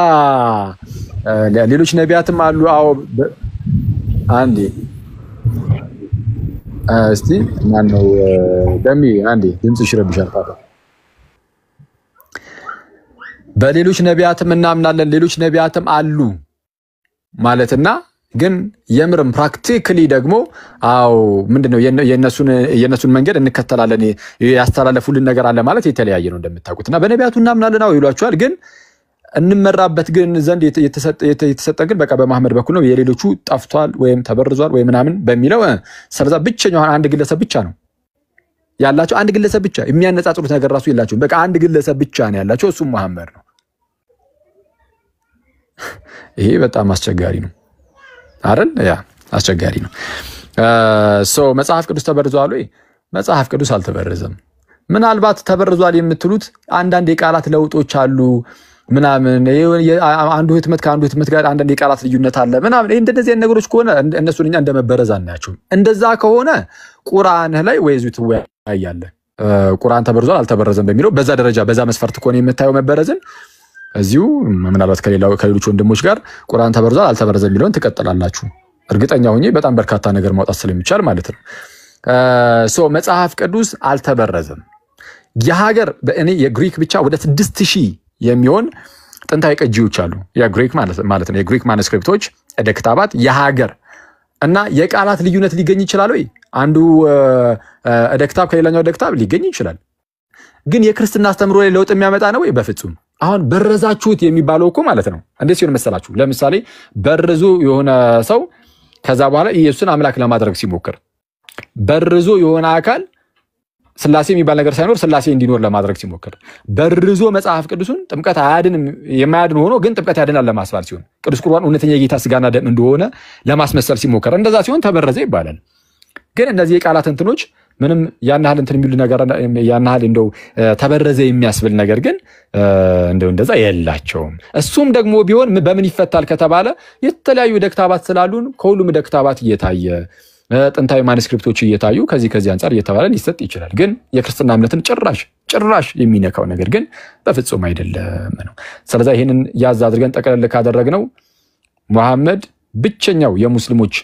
ሌሎች ነቢያትም አሉ። አዎ አንዴ እስቲ ማን ነው ደሚ አንዴ ድምጽ ይሽረብሻል ታታ። በሌሎች ነቢያትም እናምናለን፣ ሌሎች ነቢያትም አሉ ማለትና ግን የምርም ፕራክቲካሊ ደግሞ አዎ ምንድነው የነሱን መንገድ እንከተላለን ያስተላለፉልን ነገር አለ ማለት የተለያየ ነው እንደምታውቁትና በነቢያቱ እናምናለን አዎ ይሏቸዋል። ግን እንመራበት ግን ዘንድ የተሰጠ ግን በቃ በመሐመድ በኩል ነው። የሌሎቹ ጠፍቷል ወይም ተበርዟል ወይ ምናምን በሚለው ስለዛ ብቸኛው አንድ ግለሰብ ብቻ ነው ያላቸው። አንድ ግለሰብ ብቻ የሚያነጻጽሩት ነገር ራሱ የላቸውም። በቃ አንድ ግለሰብ ብቻ ነው ያላቸው፣ እሱም መሐመድ ነው። ይሄ በጣም አስቸጋሪ ነው አይደል? ያ አስቸጋሪ ነው። መጽሐፍ ቅዱስ ተበርዟል ወይ? መጽሐፍ ቅዱስ አልተበረዘም። ምናልባት ተበርዟል የምትሉት አንዳንድ የቃላት ለውጦች አሉ ምናምን፣ አንዱ ህትመት ከአንዱ ህትመት ጋር አንዳንድ የቃላት ልዩነት አለ ምናምን። እንደዚህ ነገሮች ከሆነ እነሱን እኛ እንደመበረዝ አናያቸውም። እንደዛ ከሆነ ቁርአንህ ላይ ወይ እዚሁ ትወያያለህ። ቁርአን ተበርዟል አልተበረዘም በሚለው በዛ ደረጃ በዛ መስፈርት ከሆነ የምታየው መበረዝን እዚሁ ምናልባት ከሌሎች ወንድሞች ጋር ቁርአን ተበርዟል አልተበረዘም የሚለውን ትቀጥላላችሁ። እርግጠኛ ሆኜ በጣም በርካታ ነገር ማውጣት ስለሚቻል ማለት ነው። መጽሐፍ ቅዱስ አልተበረዘም። የሀገር በእኔ የግሪክ ብቻ ወደ 6000 የሚሆን ጥንታዊ ቅጂዎች አሉ። የግሪክ ማለት ነው የግሪክ ማኑስክሪፕቶች እደ ክታባት የሀገር እና የቃላት ልዩነት ሊገኝ ይችላል ወይ? አንዱ እደ ክታብ ከሌላኛው እደ ክታብ ሊገኝ ይችላል። ግን የክርስትና አስተምሮ ላይ ለውጥ የሚያመጣ ነው ወይ? በፍጹም። አሁን በረዛችሁት የሚባለው እኮ ማለት ነው እንዴት ሲሆን መሰላችሁ? ለምሳሌ በርዙ የሆነ ሰው ከዛ በኋላ ኢየሱስን አምላክ ለማድረግ ሲሞክር በርዞ የሆነ አካል ስላሴ የሚባል ነገር ሳይኖር ስላሴ እንዲኖር ለማድረግ ሲሞክር በርዞ መጽሐፍ ቅዱስን ጥምቀት አያድንም የማያድን ሆኖ ግን ጥምቀት ያድናል ለማስባል ሲሆን ቅዱስ ቁርባን እውነተኛ የጌታ ስጋና ደም እንደሆነ ለማስመሰል ሲሞክር እንደዛ ሲሆን ተበረዘ ይባላል። ግን እነዚህ የቃላት እንትኖች ምንም ያን ያህል እንትን የሚሉ ነገር ያን ያህል እንደው ተበረዘ የሚያስብል ነገር ግን እንደዛ የላቸውም። እሱም ደግሞ ቢሆን በምን ይፈታል ከተባለ የተለያዩ ደክታባት ስላሉን ከሁሉም ደክታባት እየታየ ጥንታዊ ማኑስክሪፕቶች እየታዩ ከዚህ አንፃር እየተባለ ሊሰጥ ይችላል። ግን የክርስትና እምነትን ጭራሽ የሚነካው ነገር ግን በፍጹም አይደለም ነው። ስለዚህ ይሄንን ያዝ አድርገን ጠቅለል ካደረግነው መሐመድ ብቸኛው የሙስሊሞች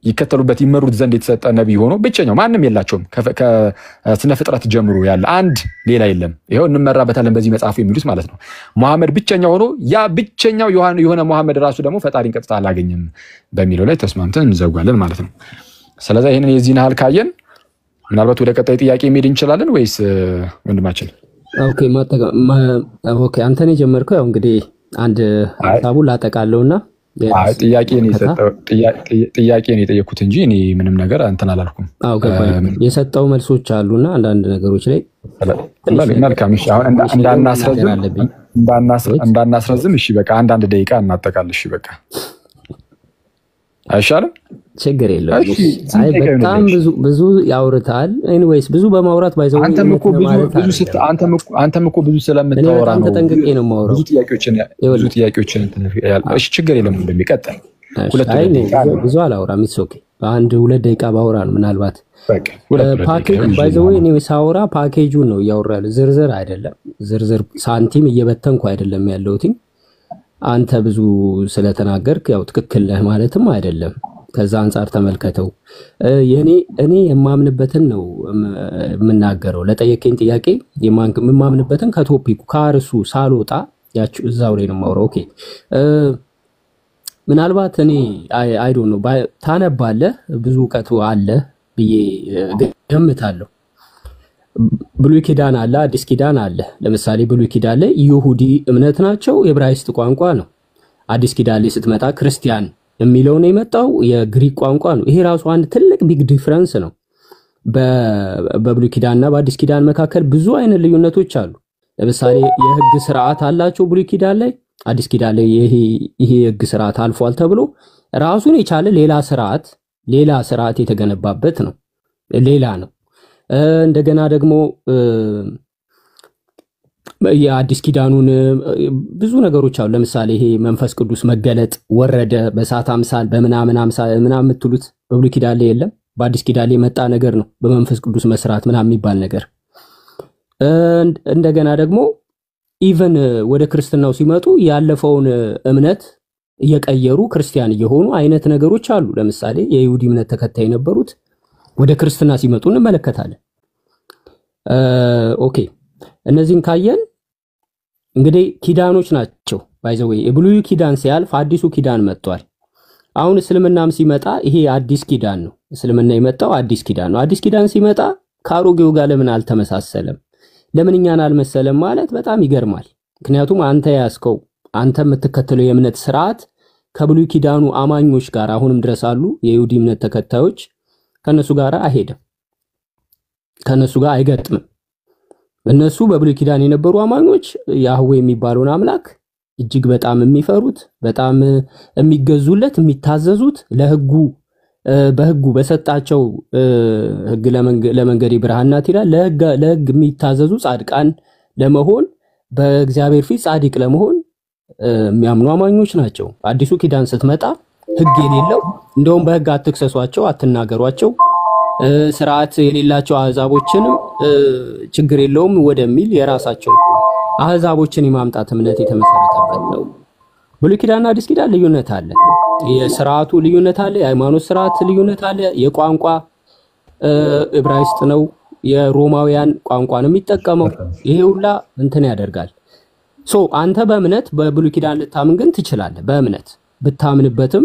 ይከተሉበት ይመሩት ዘንድ የተሰጠ ነብይ ሆኖ ብቸኛው ማንም የላቸውም ከስነ ፍጥረት ጀምሮ ያለ አንድ ሌላ የለም። ይሄው እንመራበታለን በዚህ መጽሐፍ የሚሉት ማለት ነው። መሐመድ ብቸኛው ሆኖ ያ ብቸኛው የሆነ መሐመድ ራሱ ደግሞ ፈጣሪን ቀጥታ አላገኘም በሚለው ላይ ተስማምተን እንዘጓለን ማለት ነው። ስለዚህ ይሄንን የዚህን ያህል ካየን ምናልባት ወደ ቀጣይ ጥያቄ መሄድ እንችላለን ወይስ ወንድማችን? ኦኬ አንተ ነው የጀመርከው። ያው እንግዲህ አንድ ሐሳቡ ላጠቃለውና ጥያቄ ነው የጠየኩት እንጂ እኔ ምንም ነገር እንትን አላልኩም። የሰጠው መልሶች አሉና አንዳንድ ነገሮች ላይ መልካም። እሺ አሁን እንዳናስረዝም እሺ በቃ አንድ ደቂቃ እናጠቃልል። እሺ በቃ አይሻልም? ችግር የለውም። በጣም ብዙ ያወርታል። ኤኒዌይስ ብዙ በማውራት ባይዘው አንተም እኮ ብዙ ስለምታወራ ነው። ተጠንቅቄ ነው የማወራው። ብዙ ጥያቄዎችን እሺ ችግር የለም እንደሚቀጥል ብዙ አላወራም። ኦኬ በአንድ 2 ደቂቃ ባወራ ነው ምናልባት ፓኬጅ ባይዘው እኔ ሳወራ ፓኬጁን ነው ያወራል። ዝርዝር አይደለም። ዝርዝር ሳንቲም እየበተንኩ አይደለም ያለውት አንተ ብዙ ስለተናገርክ ያው ትክክል ነህ ማለትም አይደለም። ከዛ አንፃር ተመልከተው። እኔ የማምንበትን ነው የምናገረው። ለጠየቀኝ ጥያቄ የማምንበትን ከቶፒኩ ከአርሱ ሳልወጣ ያችሁ እዛው ላይ ነው የማወራው። ኦኬ ምናልባት እኔ አይ ዶንት ኖ ታነባለህ፣ ብዙ ዕውቀቱ አለ ብዬ ገምታለሁ። ብሉይ ኪዳን አለ፣ አዲስ ኪዳን አለ። ለምሳሌ ብሉይ ኪዳን ላይ ይሁዲ እምነት ናቸው፣ የዕብራይስጥ ቋንቋ ነው። አዲስ ኪዳን ላይ ስትመጣ ክርስቲያን የሚለው ነው የመጣው፣ የግሪክ ቋንቋ ነው። ይሄ ራሱ አንድ ትልቅ ቢግ ዲፍረንስ ነው። በብሉይ ኪዳንና በአዲስ ኪዳን መካከል ብዙ አይነት ልዩነቶች አሉ። ለምሳሌ የህግ ስርዓት አላቸው ብሉይ ኪዳን ላይ፣ አዲስ ኪዳን ላይ ይሄ የህግ ስርዓት አልፏል ተብሎ ራሱን የቻለ ሌላ ስርዓት የተገነባበት ነው፣ ሌላ ነው። እንደገና ደግሞ የአዲስ ኪዳኑን ብዙ ነገሮች አሉ። ለምሳሌ ይሄ መንፈስ ቅዱስ መገለጥ ወረደ በእሳት አምሳል በምናምን አምሳል ምናምን የምትሉት በብሉይ ኪዳን ላይ የለም። በአዲስ ኪዳን ላይ የመጣ ነገር ነው፣ በመንፈስ ቅዱስ መስራት ምናምን የሚባል ነገር። እንደገና ደግሞ ኢቨን ወደ ክርስትናው ሲመጡ ያለፈውን እምነት እየቀየሩ ክርስቲያን እየሆኑ አይነት ነገሮች አሉ። ለምሳሌ የይሁዲ እምነት ተከታይ የነበሩት ወደ ክርስትና ሲመጡ እንመለከታለን። ኦኬ እነዚህን ካየን እንግዲህ ኪዳኖች ናቸው። ባይ ዘ ዌይ የብሉይ ኪዳን ሲያልፍ አዲሱ ኪዳን መጥቷል። አሁን እስልምናም ሲመጣ ይሄ አዲስ ኪዳን ነው። እስልምና የመጣው አዲስ ኪዳን ነው። አዲስ ኪዳን ሲመጣ ከአሮጌው ጋር ለምን አልተመሳሰለም? ለምን እኛን አልመሰለም ማለት በጣም ይገርማል። ምክንያቱም አንተ ያስከው አንተ የምትከተለው የእምነት ስርዓት ከብሉይ ኪዳኑ አማኞች ጋር አሁንም ድረስ አሉ የይሁዲ እምነት ተከታዮች፣ ከነሱ ጋር አይሄድም፣ ከነሱ ጋር አይገጥምም። እነሱ በብሉይ ኪዳን የነበሩ አማኞች ያህዌ የሚባለውን አምላክ እጅግ በጣም የሚፈሩት፣ በጣም የሚገዙለት፣ የሚታዘዙት ለህጉ በህጉ በሰጣቸው ህግ ለመንገድ ብርሃናት ይላል። ለህግ የሚታዘዙ ጻድቃን ለመሆን በእግዚአብሔር ፊት ጻድቅ ለመሆን የሚያምኑ አማኞች ናቸው። አዲሱ ኪዳን ስትመጣ ህግ የሌለው እንደውም በህግ አትክሰሷቸው፣ አትናገሯቸው፣ ስርዓት የሌላቸው አህዛቦችንም ችግር የለውም ወደሚል የራሳቸው አህዛቦችን የማምጣት እምነት የተመሰረተበት ነው። ብሉይ ኪዳንና አዲስ ኪዳን ልዩነት አለ። የስርዓቱ ልዩነት አለ፣ የሃይማኖት ስርዓት ልዩነት አለ። የቋንቋ ዕብራይስጥ ነው፣ የሮማውያን ቋንቋ ነው የሚጠቀመው። ይሄ ሁላ እንትን ያደርጋል። አንተ በእምነት በብሉይ ኪዳን ልታምን ግን ትችላለህ። በእምነት ብታምንበትም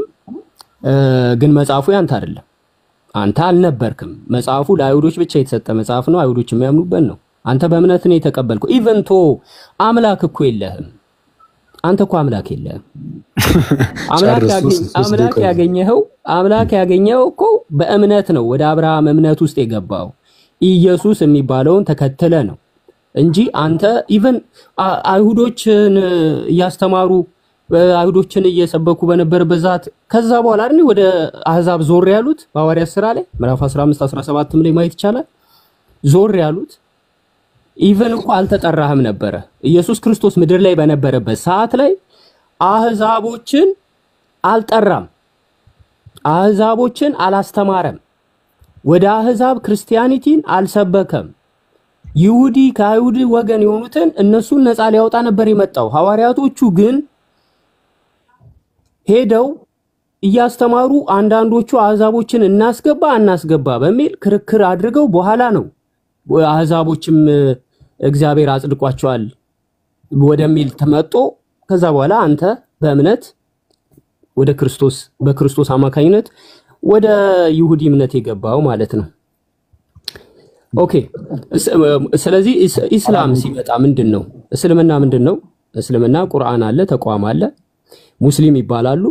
ግን መጽሐፉ ያንተ አይደለም፣ አንተ አልነበርክም። መጽሐፉ ለአይሁዶች ብቻ የተሰጠ መጽሐፍ ነው፣ አይሁዶች የሚያምኑበት ነው። አንተ በእምነት ነው የተቀበልከው። ኢቨንቶ አምላክ እኮ የለህም። አንተ እኮ አምላክ የለህም። አምላክ ያገኘኸው እኮ በእምነት ነው። ወደ አብርሃም እምነት ውስጥ የገባው ኢየሱስ የሚባለውን ተከትለ ነው እንጂ አንተ ኢቨን አይሁዶችን እያስተማሩ አይሁዶችን እየሰበኩ በነበረበት ዛት ከዛ በኋላ አይደል ወደ አህዛብ ዞር ያሉት። በሐዋርያት ሥራ ላይ ምዕራፍ 15 17 ላይ ማየት ይቻላል። ዞር ያሉት ኢቨን እኮ አልተጠራህም ነበረ። ኢየሱስ ክርስቶስ ምድር ላይ በነበረበት ሰዓት ላይ አህዛቦችን አልጠራም፣ አህዛቦችን አላስተማረም፣ ወደ አህዛብ ክርስቲያኒቲን አልሰበከም። ይሁዲ ከአይሁድ ወገን የሆኑትን እነሱን ነፃ ሊያወጣ ነበር የመጣው። ሐዋርያቶቹ ግን ሄደው እያስተማሩ አንዳንዶቹ አህዛቦችን እናስገባ በሚል ክርክር አድርገው በኋላ ነው አህዛቦችም እግዚአብሔር አጽድቋቸዋል ወደሚል ተመጦ ከዛ በኋላ አንተ በእምነት ወደ ክርስቶስ በክርስቶስ አማካኝነት ወደ ይሁዲ እምነት የገባው ማለት ነው። ኦኬ ስለዚህ ኢስላም ሲመጣ ምንድነው? እስልምና ምንድነው? እስልምና ቁርአን አለ፣ ተቋም አለ፣ ሙስሊም ይባላሉ።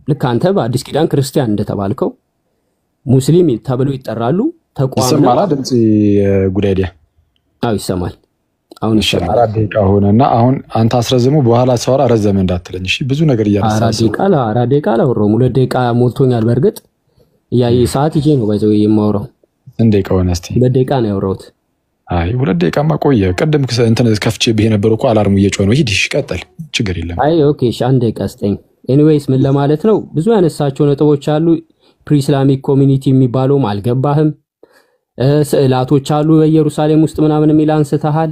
ልክ አንተ በአዲስ ኪዳን ክርስቲያን እንደተባልከው ሙስሊም ተብሎ ይጠራሉ። ተቋም ነው። ይሰማል ድምጽ ጉዳይ ዲያ? አው ይሰማል። አሁን ይሰማል። 4 ደቂቃ ሆነና አሁን አንተ አስረዝሙ በኋላ ሰዋራ ረዘመ እንዳትለኝ እሺ። ብዙ ነገር እያነሳስ 4 ደቂቃ አላወራሁም። 2 ደቂቃ ሞልቶኛል። በርግጥ ያይ ሰዓት ይዤ ነው ባይዘው የማወራው። እንደ ደቂቃ ሆነ እስቲ 2 ደቂቃ ነው ያወራሁት። አይ 2 ደቂቃማ ቆየ። ቀደም እንትን ከፍቼ ብሄ ነበርኩ አላርሙ እየጮህ ነው። ሂድ ቀጥል፣ ችግር የለም። አይ ኦኬ እሺ 1 ደቂቃ ስጠኝ። ኤኒዌይስ ምን ለማለት ነው? ብዙ ያነሳቸው ነጥቦች አሉ። ፕሪ ኢስላሚክ ኮሚኒቲ የሚባለውም አልገባህም። ስዕላቶች አሉ በኢየሩሳሌም ውስጥ ምናምን የሚል አንስተሃል።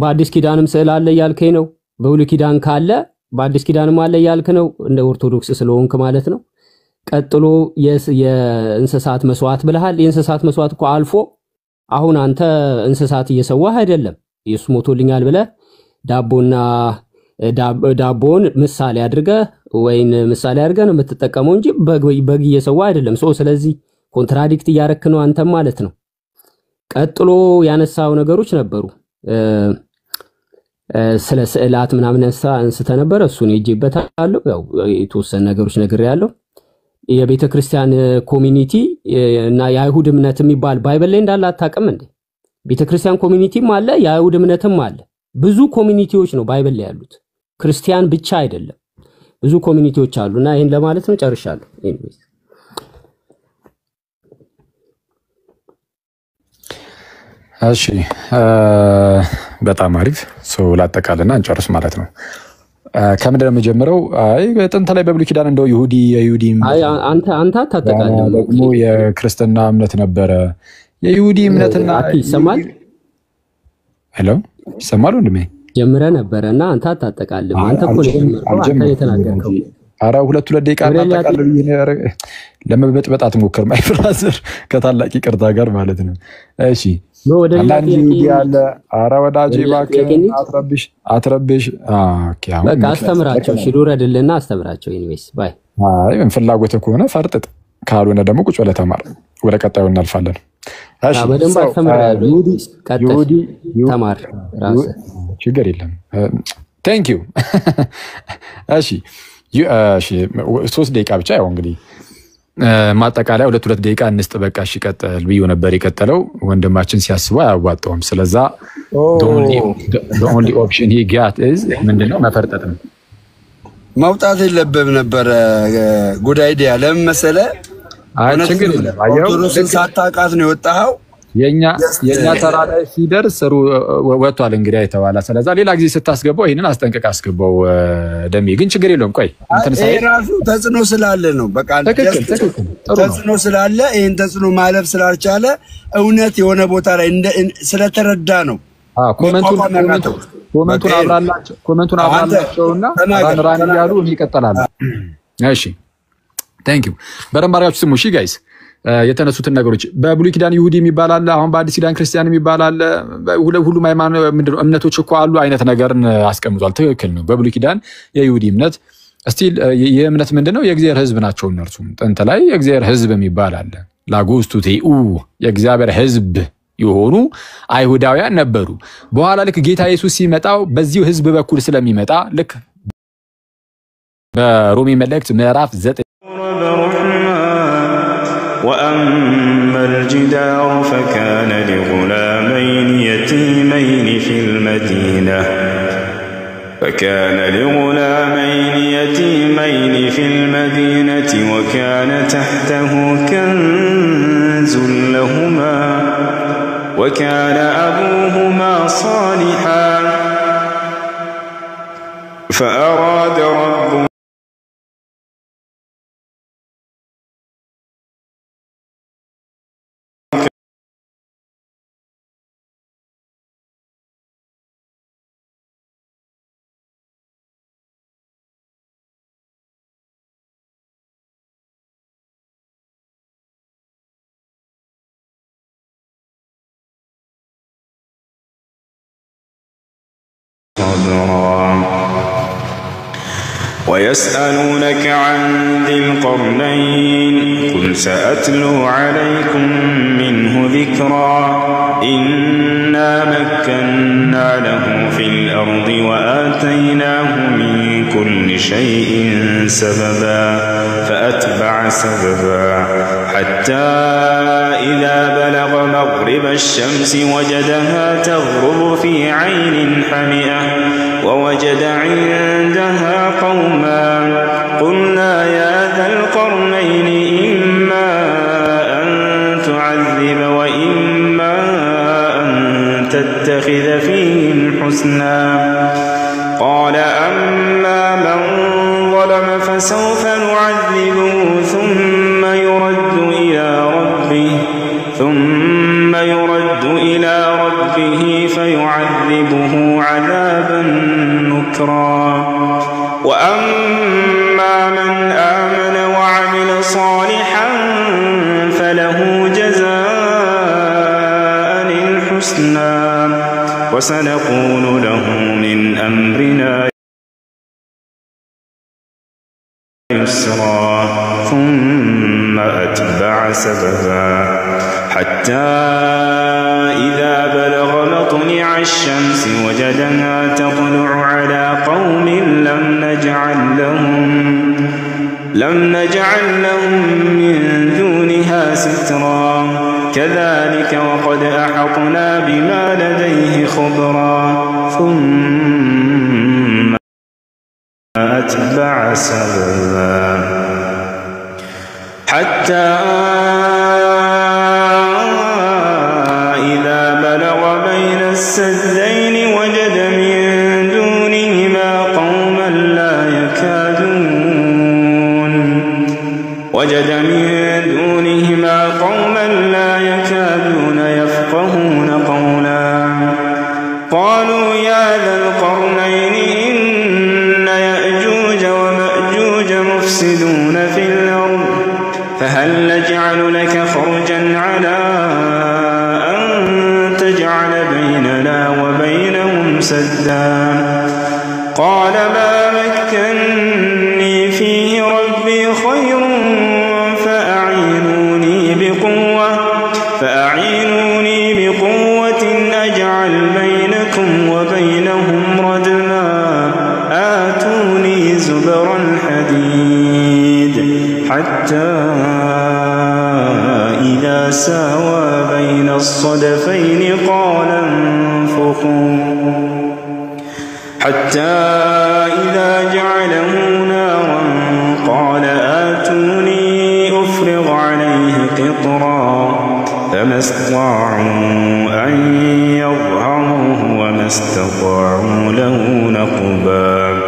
በአዲስ ኪዳንም ስዕል አለ እያልከኝ ነው። በብሉይ ኪዳን ካለ በአዲስ ኪዳንም አለ ያልክ ነው እንደ ኦርቶዶክስ ስለሆንክ ማለት ነው። ቀጥሎ የእንስሳት መስዋዕት ብለሃል። የእንስሳት መስዋዕት እኮ አልፎ አሁን አንተ እንስሳት እየሰዋህ አይደለም ኢየሱስ ሞቶልኛል ብለህ ዳቦን ምሳሌ አድርገህ ወይን ምሳሌ አድርገህ ነው የምትጠቀመው እንጂ በግ እየሰዋህ አይደለም። ስለዚህ ኮንትራዲክት እያረክ ነው አንተም ማለት ነው። ቀጥሎ ያነሳው ነገሮች ነበሩ ስለ ስዕላት ምናምን አንስተ ነበር። እሱን ይጄበታለሁ። ያው የተወሰነ ነገሮች ነግሬያለሁ። የቤተክርስቲያን ኮሚኒቲ እና የአይሁድ እምነት የሚባል ባይብል ላይ እንዳለ አታውቅም እንዴ? ቤተክርስቲያን ኮሚኒቲም አለ፣ የአይሁድ እምነትም አለ። ብዙ ኮሚኒቲዎች ነው ባይብል ላይ ያሉት፣ ክርስቲያን ብቻ አይደለም። ብዙ ኮሚኒቲዎች አሉና ይሄን ለማለት ነው። ጨርሻለሁ። እሺ በጣም አሪፍ ሰው ላጠቃልና እንጨርስ ማለት ነው። ከምንድን ነው የምጀምረው? አይ በጥንት ላይ በብሉይ ኪዳን እንደው የይሁዲ አንተ ታጠቃለህ ደግሞ የክርስትና እምነት ነበረ። የይሁዲ እምነትና ይሰማል? ሄሎ ይሰማል? ወንድሜ ጀምረህ ነበርና አንተ ታጠቃለህ። አንተ እኮ አንተ የተናገርከው አራ ሁለት ደቂቃ ታጠቃለህ። ለመበጥበጥ አትሞክር ማይ ብራዘር፣ ከታላቅ ይቅርታ ጋር ማለት ነው። እሺ አንዳንድ ያለ አራ ወዳጄ እባክህ አትረብሽ። ኦኬ በቃ አስተምራቸው። እሺ ልውረድልና አስተምራቸው። ኢንዌስ ባይ አይ ምን ፍላጎት ከሆነ ፈርጥጥ፣ ካልሆነ ደግሞ ቁጭ ብለህ ተማር። ወደ ቀጣዩ እናልፋለን። እሺ በደንብ አስተምራለሁ። ይሁዲ ተማር ራስህ፣ ችግር የለም። ቴንክ ዩ። እሺ 3 ደቂቃ ብቻ ያው እንግዲህ ማጠቃለያ ሁለት ደቂቃ እንስጥ። በቃ እሺ ቀጥል ብዬ ነበር የቀጠለው። ወንድማችን ሲያስበው አያዋጣውም። ስለዛ the only option he got is ምንድነው? መፈርጠጥ ነው። መውጣት የለብህም ነበር። ጉድ አይዲያ ለምን መሰለህ? ችግር የለም። አየው ሳታውቃት ነው የወጣኸው። የኛ ተራ ላይ ሲደርስ ወጥቷል እንግዲህ አይተዋላ። ስለዛ ሌላ ጊዜ ስታስገባው ይሄንን አስጠንቅቅ አስገባው ደሜ። ግን ችግር የለውም። ቆይ እንትን ሳይ ራሱ ተጽዕኖ ስላለ ነው። በቃ ተጽዕኖ ስላለ ይሄን ተጽዕኖ ማለፍ ስላልቻለ እውነት የሆነ ቦታ ላይ ስለተረዳ ነው። ኮሜንቱን አብራላቸውና ራን ያሉ ይቀጥላሉ። እሺ ቴንክ ዩ። በደንብ አድርጋችሁ ስሙ። እሺ ጋይስ የተነሱትን ነገሮች በብሉይ ኪዳን ይሁዲ የሚባል አለ፣ አሁን በአዲስ ኪዳን ክርስቲያን የሚባል አለ። ሁሉም ሃይማኖት ምንድነው እምነቶች እኮ አሉ አይነት ነገርን አስቀምጧል። ትክክል ነው። በብሉይ ኪዳን የይሁዲ እምነት እስቲል የእምነት ምንድነው? የእግዚአብሔር ሕዝብ ናቸው እነርሱ። ጥንት ላይ የእግዚአብሔር ሕዝብ የሚባል አለ። ላጉስቱቴኡ የእግዚአብሔር ሕዝብ የሆኑ አይሁዳውያን ነበሩ። በኋላ ልክ ጌታ ኢየሱስ ሲመጣው በዚሁ ሕዝብ በኩል ስለሚመጣ ልክ በሮሜ መልእክት ምዕራፍ 9 وأما الجدار فكان لغلامين يتيمين في المدينة وكان تحته كنز لهما وكان أبوهما صالحا فأراد ربه ويسألونك عن ذي القرنين قل سأتلو عليكم منه ذكرا إنا مكنا له في الأرض وآتيناه من كل شيء سببا فأتبع سببا حتى إذا بلغ مغرب الشمس وجدها تغرب في عين حمئة ووجد عندها قوما قلنا يا ذا القرنين إما أن تعذب وإما أن تتخذ فيهم حسنا قال أما من ظلم فسوف نعذبه ثم يرد إلى ربه فيعذبه عذابا نكرا صالحا فله جزاء الحسنى وسنقول له من أمرنا يسرا ثم أتبع سببا حتى إذا بلغ مطلع الشمس وجدها تطلع على قوم لم نجعل لهم من دونها سترا كذلك وقد أحطنا بما لديه خبرا ثم أتبع سببا حتى إذا بلغ بين السدين وجد من دونهما قوما لا يكادون يفقهون قولا قالوا يا ذا القرنين إن يأجوج ومأجوج مفسدون في الأرض فهل نجعل لك خرجا على أن تجعل بيننا وبينهم سدا قال ما مكني فيه ربي خير فأعينوني بقوة أجعل بينكم وبينهم ردما آتوني زبر الحديد حتى إذا ساوى بين الصدفين قال انفخوا حتى إذا جعله نارا قال آتوني أفرغ عليه قطرا فما استطاعوا أن يظهروه وما استطاعوا له نقبا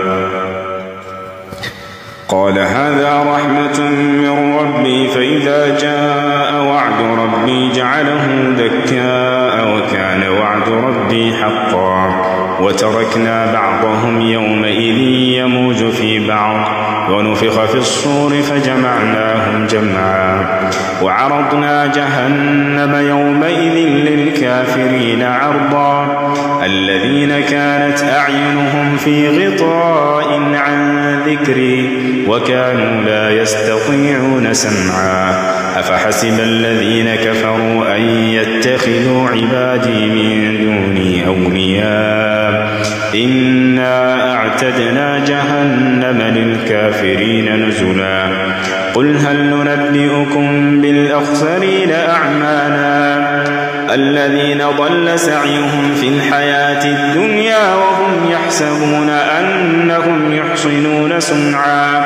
قال هذا رحمة من ربي فإذا جاء وعد ربي جعله دكاء وكان وعد ربي حقا وتركنا بعضهم يومئذ يموج في بعض ونفخ في الصور فجمعناهم جمعا وعرضنا جهنم يومئذ للكافرين عرضا الذين كانت أعينهم في غطاء عن ذكري وكانوا لا يستطيعون سمعا أفحسب الذين كفروا أن يتخذوا عبادي من دوني أولياء إنا أعتدنا جهنم للكافرين نزلا قل هل ننبئكم بالأخسرين أعمالا الذين ضل سعيهم في الحياة الدنيا وهم يحسبون أنهم يحصنون صنعا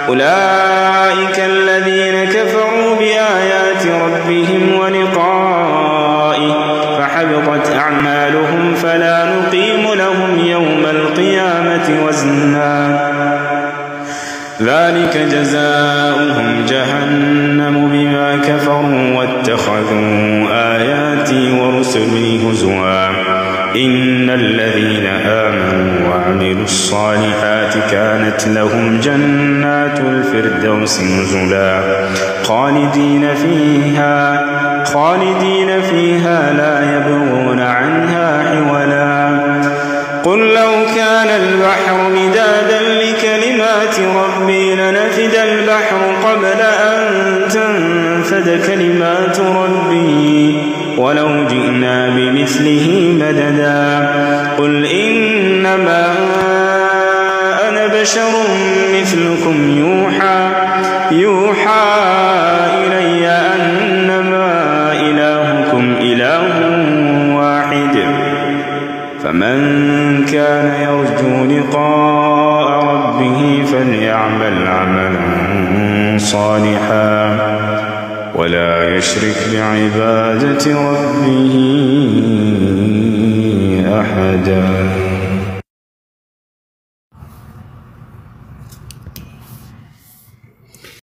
أولئك الذين كفروا بآيات ربهم ولقائه فحبطت أعمالهم فلا نقيم لهم يوم القيامة وزنا ذلك جزاؤهم جهنم بما كفروا واتخذوا آياتي ورسلي هزوا إن الذين آمنوا وعملوا الصالحات كانت لهم جنات الفردوس نزلا خالدين فيها لا يبغون عنها حولا قل لو كان البحر مدادا لكلمات ربي لنفد البحر قبل أن تنفد كلمات ربي ولو جئنا بمثله مددا قل إنما أنا بشر مثلكم يوحى إلي أنما إلهكم إله واحد فمن كان يرجو لقاء ربه فليعمل عملا صالحا ولا يشرك بعبادة ربه أحدا.